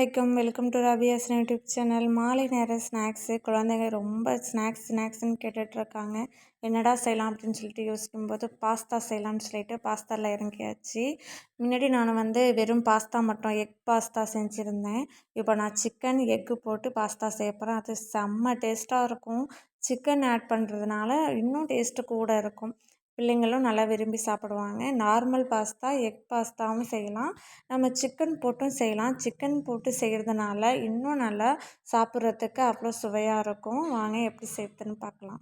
அலைக்கும். Welcome to Rabiya's YouTube channel. மாலை நேர ஸ்நாக்ஸு. குழந்தைங்க ரொம்ப ஸ்நாக்ஸ்ன்னு கேட்டுட்ருக்காங்க. என்னடா செய்யலாம் அப்படின்னு சொல்லிட்டு யோசிக்கும்போது பாஸ்தா செய்யலாம்னு சொல்லிட்டு பாஸ்தாவில் இறங்கியாச்சு. முன்னாடி நான் வெறும் பாஸ்தா மட்டும் எக் பாஸ்தா செஞ்சுருந்தேன். இப்போ நான் சிக்கன் எக்கு போட்டு பாஸ்தா செய்ய போகிறேன். அது செம்ம டேஸ்ட்டாக இருக்கும். சிக்கன் ஆட் பண்ணுறதுனால இன்னும் டேஸ்ட்டு கூட இருக்கும். பிள்ளைங்களும் நல்லா விரும்பி சாப்பிடுவாங்க. நார்மல் பாஸ்தா எக் பாஸ்தாவும் செய்யலாம். நம்ம சிக்கன் போட்டும் செய்யலாம். சிக்கன் போட்டு செய்கிறதுனால இன்னும் நல்லா சாப்பிட்றதுக்கு அவ்வளோ சுவையாக இருக்கும். வாங்க எப்படி செய்கிறதுன்னு பார்க்கலாம்.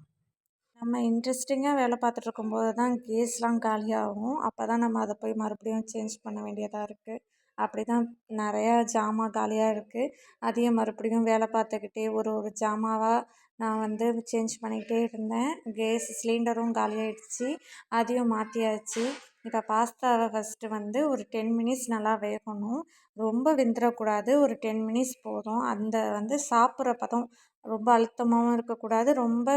நம்ம இன்ட்ரெஸ்டிங்காக வேலை பார்த்துட்ருக்கும்போது தான் கேஸ்லாம் காலியாகும். அப்போ தான் நம்ம அதை போய் மறுபடியும் சேஞ்ச் பண்ண வேண்டியதாக இருக்குது. அப்படி தான் நிறையா ஜாமான் காலியாக இருக்குது. அதையும் மறுபடியும் வேலை பார்த்துக்கிட்டே ஒரு ஒரு ஜாமாவாக நான் சேஞ்ச் பண்ணிக்கிட்டே இருந்தேன். கேஸ் சிலிண்டரும் காலியாகிடுச்சு. அதையும் மாற்றியாச்சு. இப்போ பாஸ்தாவை ஃபஸ்ட்டு ஒரு 10 மினிட்ஸ் நல்லா வேகணும். ரொம்ப வெந்துடக்கூடாது. ஒரு 10 மினிட்ஸ் போதும். அந்த சாப்பிட்ற பதம் ரொம்ப அழுத்தமாகவும் இருக்கக்கூடாது. ரொம்ப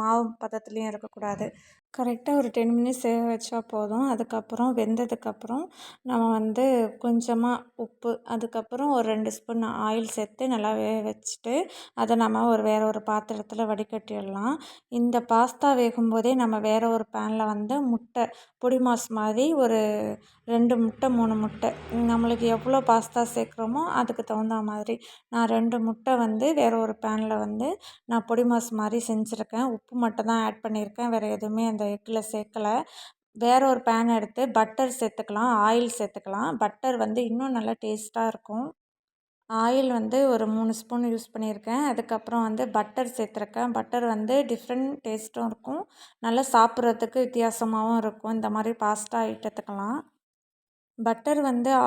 மாவு பதத்துலேயும் இருக்கக்கூடாது. கரெக்டாக ஒரு 10 மினிட்ஸ் வேக வச்சா போதும். அதுக்கப்புறம் வெந்ததுக்கப்புறம் நம்ம கொஞ்சமாக உப்பு, அதுக்கப்புறம் ஒரு 2 ஸ்பூன் ஆயில் சேர்த்து நல்லா வேக வச்சுட்டு அதை நம்ம வேறு ஒரு பாத்திரத்தில் வடிகட்டிடலாம். இந்த பாஸ்தா வேகும்போதே நம்ம வேறு ஒரு பேனில் முட்டை பொடி மாஸ் மாதிரி ஒரு 2 முட்டை 3 முட்டை நம்மளுக்கு எவ்வளோ பாஸ்தா சேர்க்குறோமோ அதுக்கு தகுந்த மாதிரி நான் 2 முட்டை வேறு ஒரு பேனில் நான் பொடி மாஸ் மாதிரி செஞ்சுருக்கேன். உப்பு மட்டும் தான் ஆட் பண்ணியிருக்கேன். வேறு எதுவுமே அந்த எக்கில் சேர்க்கலை. வேறு ஒரு பேன் எடுத்து பட்டர் சேர்த்துக்கலாம், ஆயில் சேர்த்துக்கலாம். பட்டர் இன்னும் நல்லா டேஸ்ட்டாக இருக்கும். ஆயில் ஒரு 3 ஸ்பூன் யூஸ் பண்ணியிருக்கேன். அதுக்கப்புறம் பட்டர் சேர்த்துருக்கேன். பட்டர் டிஃப்ரெண்ட் டேஸ்ட்டும் இருக்கும். நல்லா சாப்பிட்றதுக்கு வித்தியாசமாகவும் இருக்கும். இந்த மாதிரி பாஸ்தா ஐட்டத்துக்கெல்லாம் பட்டர்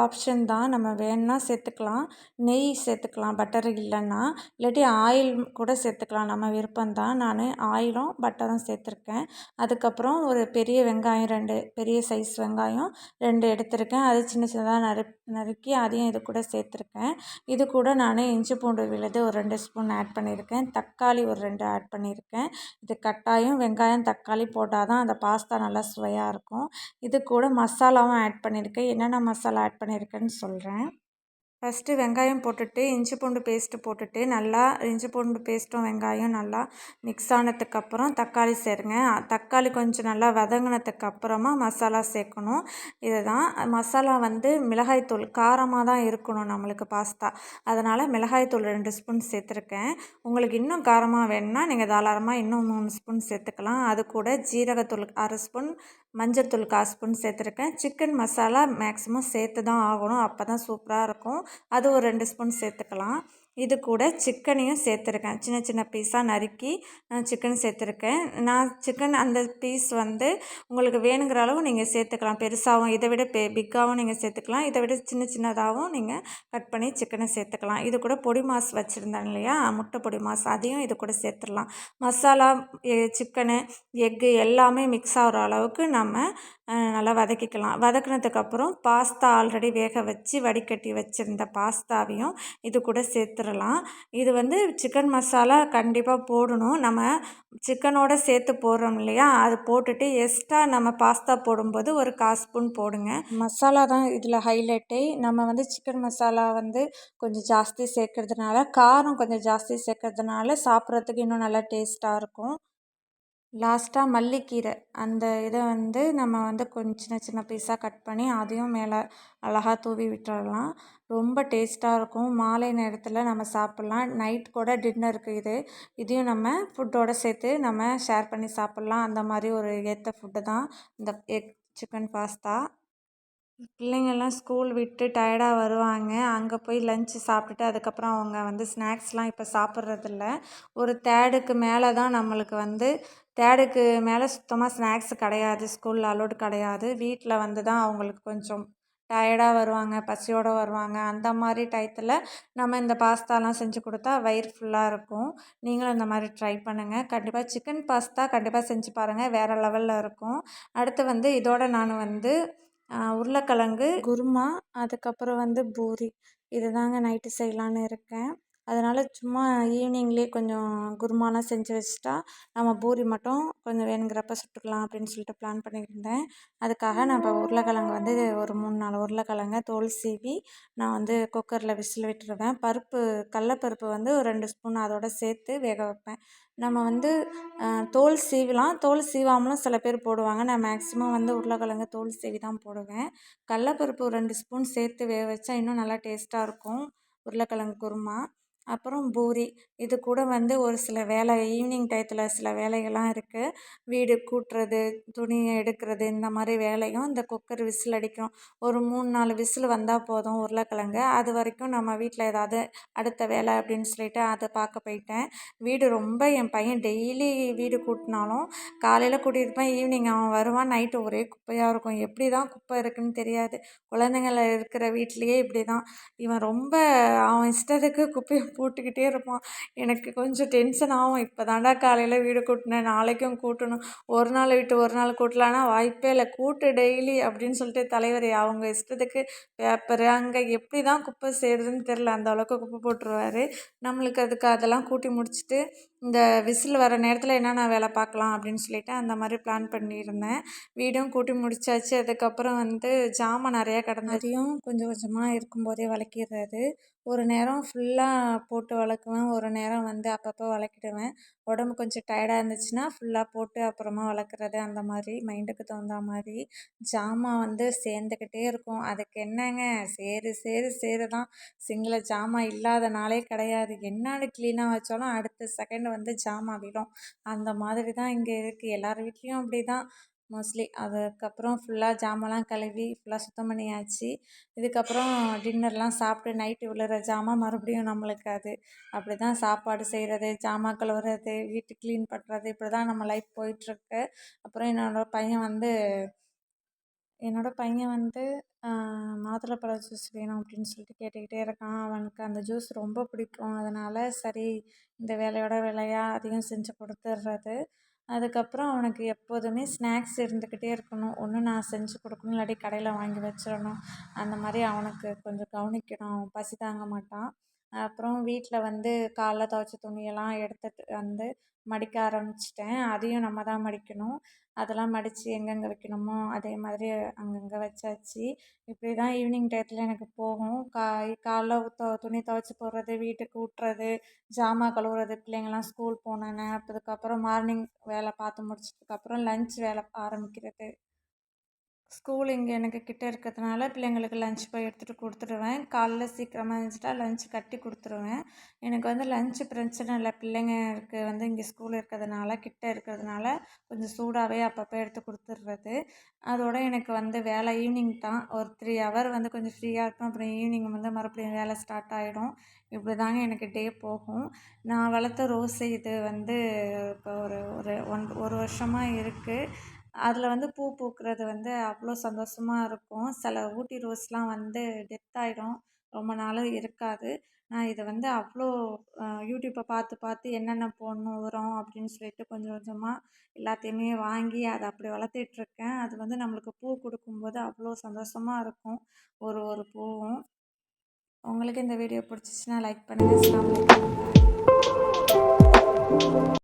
ஆப்ஷன் தான். நம்ம வேணுன்னா சேர்த்துக்கலாம். நெய் சேர்த்துக்கலாம் பட்டர் இல்லைன்னா. இல்லாட்டி ஆயில் கூட சேர்த்துக்கலாம். நம்ம விருப்பம்தான். நான் ஆயிலும் பட்டரும் சேர்த்துருக்கேன். அதுக்கப்புறம் ஒரு பெரிய வெங்காயம் 2 பெரிய சைஸ் வெங்காயம் 2 எடுத்திருக்கேன். அது சின்ன சின்னதாக நறுக்கி அதையும் இது கூட சேர்த்துருக்கேன். இது கூட நான் இஞ்சி பூண்டு விழுது ஒரு 2 ஸ்பூன் ஆட் பண்ணியிருக்கேன். தக்காளி ஒரு 2 ஆட் பண்ணியிருக்கேன். இது கட்டாயம் வெங்காயம் தக்காளி போட்டால் தான் அந்த பாஸ்தா நல்லா சுவையாக இருக்கும். இது கூட மசாலாவும் ஆட் பண்ணியிருக்கேன். என்னென்ன மசாலா ஆட் பண்ணியிருக்கேன்னு சொல்கிறேன். ஃபஸ்ட்டு வெங்காயம் போட்டுட்டு இஞ்சி பூண்டு பேஸ்ட்டு போட்டுட்டு நல்லா இஞ்சி பூண்டு பேஸ்ட்டும் வெங்காயம் நல்லா மிக்ஸ் ஆனதுக்கப்புறம் தக்காளி சேருங்க. தக்காளி கொஞ்சம் நல்லா வதங்கினதுக்கப்புறமா மசாலா சேர்க்கணும். இதுதான் மசாலா மிளகாய்த்தூள் காரமாக தான் இருக்கணும் நம்மளுக்கு பாஸ்தா. அதனால் மிளகாய்த்தூள் 2 ஸ்பூன் சேர்த்துருக்கேன். உங்களுக்கு இன்னும் காரமாக வேணும்னா நீங்கள் தாராளமாக இன்னும் 3 ஸ்பூன் சேர்த்துக்கலாம். அது கூட ஜீரகத்தூள் 1/2 ஸ்பூன், மஞ்சள்தூள் 1/4 ஸ்பூன் சேர்த்துருக்கேன். சிக்கன் மசாலா மேக்ஸிமம் சேர்த்து தான் ஆகணும். அப்போ தான் சூப்பராக இருக்கும். அது ஒரு 2 ஸ்பூன் சேர்த்துக்கலாம். இது கூட சிக்கனையும் சேர்த்துருக்கேன். சின்ன சின்ன பீஸாக நறுக்கி சிக்கன் சேர்த்துருக்கேன். நான் சிக்கன் அந்த பீஸ் உங்களுக்கு வேணுங்கிற அளவு நீங்கள் சேர்த்துக்கலாம். பெருசாகவும் இதை விட பிக்காகவும் நீங்கள் சேர்த்துக்கலாம். இதை விட சின்ன சின்னதாகவும் நீங்கள் கட் பண்ணி சிக்கனை சேர்த்துக்கலாம். இது கூட பொடி மாஸ் வச்சுருந்தேன் இல்லையா, முட்டை பொடி மாஸ், அதையும் இது கூட சேர்த்துடலாம். மசாலா சிக்கனு எக்கு எல்லாமே மிக்ஸ் ஆகிற அளவுக்கு நம்ம நல்லா வதக்கிக்கலாம். வதக்கினதுக்கப்புறம் பாஸ்தா ஆல்ரெடி வேக வச்சு வடிகட்டி வச்சுருந்த பாஸ்தாவையும் இது கூட சேர்த்துடலாம். இது சிக்கன் மசாலா கண்டிப்பாக போடணும். நம்ம சிக்கனோடு சேர்த்து போடுறோம் இல்லையா, அது போட்டுட்டு எக்ஸ்ட்ரா நம்ம பாஸ்தா போடும்போது ஒரு 1/4 ஸ்பூன் போடுங்க. மசாலா தான் இதில் ஹைலைட்டே. நம்ம சிக்கன் மசாலா கொஞ்சம் ஜாஸ்தி சேர்க்கறதுனால, காரம் கொஞ்சம் ஜாஸ்தி சேர்க்கறதுனால சாப்பிட்றதுக்கு இன்னும் நல்லா டேஸ்ட்டாக இருக்கும். லாஸ்ட்டாக மல்லிக்கீரை அந்த இதை நம்ம கொஞ்சம் சின்ன சின்ன பீஸாக கட் பண்ணி அதையும் மேலே அழகாக தூவி விட்டுறலாம். ரொம்ப டேஸ்ட்டாக இருக்கும். மாலை நேரத்தில் நம்ம சாப்பிட்லாம். நைட் கூட டின்னருக்கு இதையும் நம்ம ஃபுட்டோடு சேர்த்து நம்ம ஷேர் பண்ணி சாப்பிட்லாம். அந்த மாதிரி ஒரு ஏற்ற ஃபுட்டு தான் இந்த எக் சிக்கன் பாஸ்தா. பிள்ளைங்கள்லாம் ஸ்கூல் விட்டு டயர்டாக வருவாங்க. அங்கே போய் லன்ச்சு சாப்பிட்டுட்டு அதுக்கப்புறம் அவங்க ஸ்நாக்ஸ்லாம் இப்போ சாப்பிட்றதில்ல. ஒரு 3க்கு மேலே தான் நம்மளுக்கு 3க்கு மேலே சுத்தமாக ஸ்நாக்ஸ் கிடையாது. ஸ்கூலில் அலோடு கிடையாது. வீட்டில் தான் அவங்களுக்கு கொஞ்சம் டயர்டாக வருவாங்க, பசியோடு வருவாங்க. அந்த மாதிரி டயத்தில் நம்ம இந்த பாஸ்தாலாம் செஞ்சு கொடுத்தா வயிறு ஃபுல்லாக இருக்கும். நீங்களும் இந்த மாதிரி ட்ரை பண்ணுங்கள். கண்டிப்பாக சிக்கன் பாஸ்தா கண்டிப்பாக செஞ்சு பாருங்கள். வேறு லெவலில் இருக்கும். அடுத்து இதோட நான் உருளைக்கிழங்கு குருமா, அதுக்கப்புறம் பூரி, இது தாங்க நைட்டு செய்யலான்னு இருக்கேன். அதனால் சும்மா ஈவினிங்லேயே கொஞ்சம் குருமாலாம் செஞ்சு வச்சுட்டா நம்ம பூரி மட்டும் கொஞ்சம் வேணுங்கிறப்ப சுட்டுக்கலாம் அப்படின்னு சொல்லிட்டு பிளான் பண்ணியிருந்தேன். அதுக்காக நான் இப்போ உருளைக்கிழங்கு வந்து ஒரு 3-4 உருளைக்கிழங்க தோல் சீவி நான் வந்து குக்கரில் விசில் விட்டுருவேன். கடலப்பருப்பு வந்து ஒரு 2 ஸ்பூன் அதோட சேர்த்து வேக வைப்பேன். நம்ம வந்து தோல் சீவலாம், தோல் சீவாமலும் சில பேர் போடுவாங்க. நான் மேக்ஸிமம் வந்து உருளைக்கிழங்கு தோல் சீவி தான் போடுவேன். கடலப்பருப்பு ஒரு 2 ஸ்பூன் சேர்த்து வேக வச்சா இன்னும் நல்லா டேஸ்ட்டாக இருக்கும் உருளைக்கிழங்கு குருமா. அப்புறம் பூரி. இது கூட வந்து ஒரு சில வேலை ஈவினிங் டயத்தில் சில வேலைகள்லாம் இருக்குது. வீடு கூட்டுறது, துணியை எடுக்கிறது இந்த மாதிரி வேலையும் இந்த குக்கர் விசில் அடிக்கும். ஒரு 3-4 விசில் வந்தால் போதும் உருளைக்கிழங்கு. அது வரைக்கும் நம்ம வீட்டில் ஏதாவது அடுத்த வேலை அப்படின்னு சொல்லிட்டு அதை பார்க்க போயிட்டேன். வீடு ரொம்ப என் பையன் டெய்லி வீடு கூட்டினாலும் காலையில் கூட்டியிருப்பேன், ஈவினிங் அவன் வருவான், நைட்டு ஒரே குப்பையாக இருக்கும். எப்படி தான் குப்பை இருக்குன்னு தெரியாது. குழந்தைங்கள இருக்கிற வீட்லேயே இப்படி தான். இவன் ரொம்ப அவன் இஷ்டத்துக்கு குப்பையை போட்டுக்கிட்டே இருப்பான். எனக்கு கொஞ்சம் டென்ஷன் ஆகும். இப்போ தான்டா காலையில் வீடு கூட்டினேன், நாளைக்கும் கூட்டணும். ஒரு நாள் விட்டு ஒரு நாள் கூட்டலான்னா வாய்ப்பே இல்லை. கூட்டு டெய்லி அப்படின்னு சொல்லிட்டு தலைவர் அவங்க இஷ்டத்துக்கு பேப்பரு அங்கே எப்படி தான் குப்பை செய்கிறதுன்னு தெரில. அந்த அளவுக்கு குப்பை போட்டுருவார். நம்மளுக்கு அதுக்கு அதெல்லாம் கூட்டி முடிச்சுட்டு இந்த விசில் வர நேரத்தில் என்னென்ன வேலை பார்க்கலாம் அப்படின்னு சொல்லிட்டு அந்த மாதிரி பிளான் பண்ணியிருந்தேன். வீடும் கூட்டி முடிச்சாச்சு. அதுக்கப்புறம் வந்து ஜாமான் நிறையா அதையும் கொஞ்சம் கொஞ்சமாக இருக்கும்போதே விளக்கிடுறது. ஒரு நேரம் ஃபுல்லாக போட்டு விளக்குவேன், ஒரு நேரம் வந்து அப்பப்போ விளக்கிடுவேன். உடம்பு கொஞ்சம் டயர்டாக இருந்துச்சுன்னா ஃபுல்லாக போட்டு அப்புறமா விளக்குறது, அந்த மாதிரி மைண்டுக்கு தகுந்த மாதிரி. ஜாமான் வந்து சேர்ந்துக்கிட்டே இருக்கும். அதுக்கு என்னங்க சேரு சேரு சேரு தான். சிங்கில் ஜாமான் இல்லாத நாளே கிடையாது. என்னான்னு க்ளீனாக வச்சாலும் அடுத்த செகண்ட் வந்து ஜாமான் விழும். அந்த மாதிரி தான் இங்கே இருக்குது. எல்லார் வீட்லேயும் அப்படி தான் மோஸ்ட்லி. அதுக்கப்புறம் ஃபுல்லாக ஜாமான்லாம் கழுவி ஃபுல்லாக சுத்தம் பண்ணியாச்சு. இதுக்கப்புறம் டின்னர்லாம் சாப்பிட்டு நைட்டு விழுற ஜாமான் மறுபடியும் நம்மளுக்கு அது அப்படி தான் சாப்பாடு செய்கிறது, ஜாமான் கழுவுறது, வீட்டு க்ளீன் பண்ணுறது, இப்படி தான் நம்ம லைஃப் போயிட்டுருக்கு. அப்புறம் என்னோடய பையன் வந்து மாதுளப்பழ ஜூஸ் வேணும் அப்படின்னு சொல்லிட்டு கேட்டுக்கிட்டே இருக்கான். அவனுக்கு அந்த ஜூஸ் ரொம்ப பிடிக்கும். அதனால் சரி இந்த வேலையோட வேலையாக அதையும் செஞ்சு கொடுத்துட்றது. அதுக்கப்புறம் அவனுக்கு எப்போதுமே ஸ்நாக்ஸ் இருந்துக்கிட்டே இருக்கணும். ஒன்று நான் செஞ்சு கொடுக்கணும், இல்லாட்டி கடையில் வாங்கி வச்சிடணும். அந்த மாதிரி அவனுக்கு கொஞ்சம் கவனிக்கணும். அவன் பசி தாங்க மாட்டான். அப்புறம் வீட்டில் வந்து காலைல துவைச்ச துணியெல்லாம் எடுத்துகிட்டு வந்து மடிக்க ஆரம்பிச்சிட்டேன். அதையும் நம்ம தான் மடிக்கணும். அதெல்லாம் மடித்து எங்கெங்கே வைக்கணுமோ அதே மாதிரி அங்கங்கே வச்சாச்சு. இப்படி தான் ஈவினிங் டயத்தில் எனக்கு போகும். காலைல துணி துவைச்சி போடுறது, வீட்டை கூட்டுறது, ஜாமான் கழுவுறது, பிள்ளைங்கள்லாம் ஸ்கூல் போனோன்னே, அதுக்கப்புறம் மார்னிங் வேலை பார்த்து முடிச்சதுக்கப்புறம் லன்ச் வேலை ஆரம்பிக்கிறது. ஸ்கூல் இங்கே எனக்கு கிட்டே இருக்கிறதுனால பிள்ளைங்களுக்கு லன்ச் போய் எடுத்துகிட்டு கொடுத்துடுவேன். காலைல சீக்கிரமாக எழுந்திரிச்சிட்டா லன்ச் கட்டி கொடுத்துருவேன். எனக்கு வந்து லன்ச்சு பிரச்சனை இல்லை. பிள்ளைங்களுக்கு வந்து இங்கே ஸ்கூல் இருக்கிறதுனால கிட்டே இருக்கிறதுனால கொஞ்சம் சூடாகவே அப்பப்போ எடுத்து கொடுத்துட்றது. அதோட எனக்கு வந்து வேலை ஈவினிங் தான். ஒரு 3 ஹவர் வந்து கொஞ்சம் ஃப்ரீயாக இருப்பேன். அப்புறம் ஈவினிங் வந்து மறுபடியும் வேலை ஸ்டார்ட் ஆகிடும். இப்படி தாங்க எனக்கு டே போகும். நான் வளர்த்த ரோஸ் இது வந்து இப்போ ஒரு ஒரு 1 வருஷமாக இருக்குது. அதில் வந்து பூ பூக்கிறது வந்து அவ்வளோ சந்தோஷமாக இருக்கும். சில ஊட்டி ரோஸ்லாம் வந்து டெத் ஆகிடும், ரொம்ப நாள் இருக்காது. நான் இதை வந்து அவ்வளோ யூடியூப்பை பார்த்து பார்த்து என்னென்ன போடணும் உரம் அப்படின்னு சொல்லிட்டு கொஞ்சம் கொஞ்சமாக எல்லாத்தையுமே வாங்கி அதை அப்படி வளர்த்துட்ருக்கேன். அது வந்து நம்மளுக்கு பூ கொடுக்கும்போது அவ்வளோ சந்தோஷமாக இருக்கும் ஒரு ஒரு பூவும். உங்களுக்கு இந்த வீடியோ பிடிச்சிச்சின்னா லைக் பண்ணுங்கள். அஸ்ஸலாமு அலைக்கும்.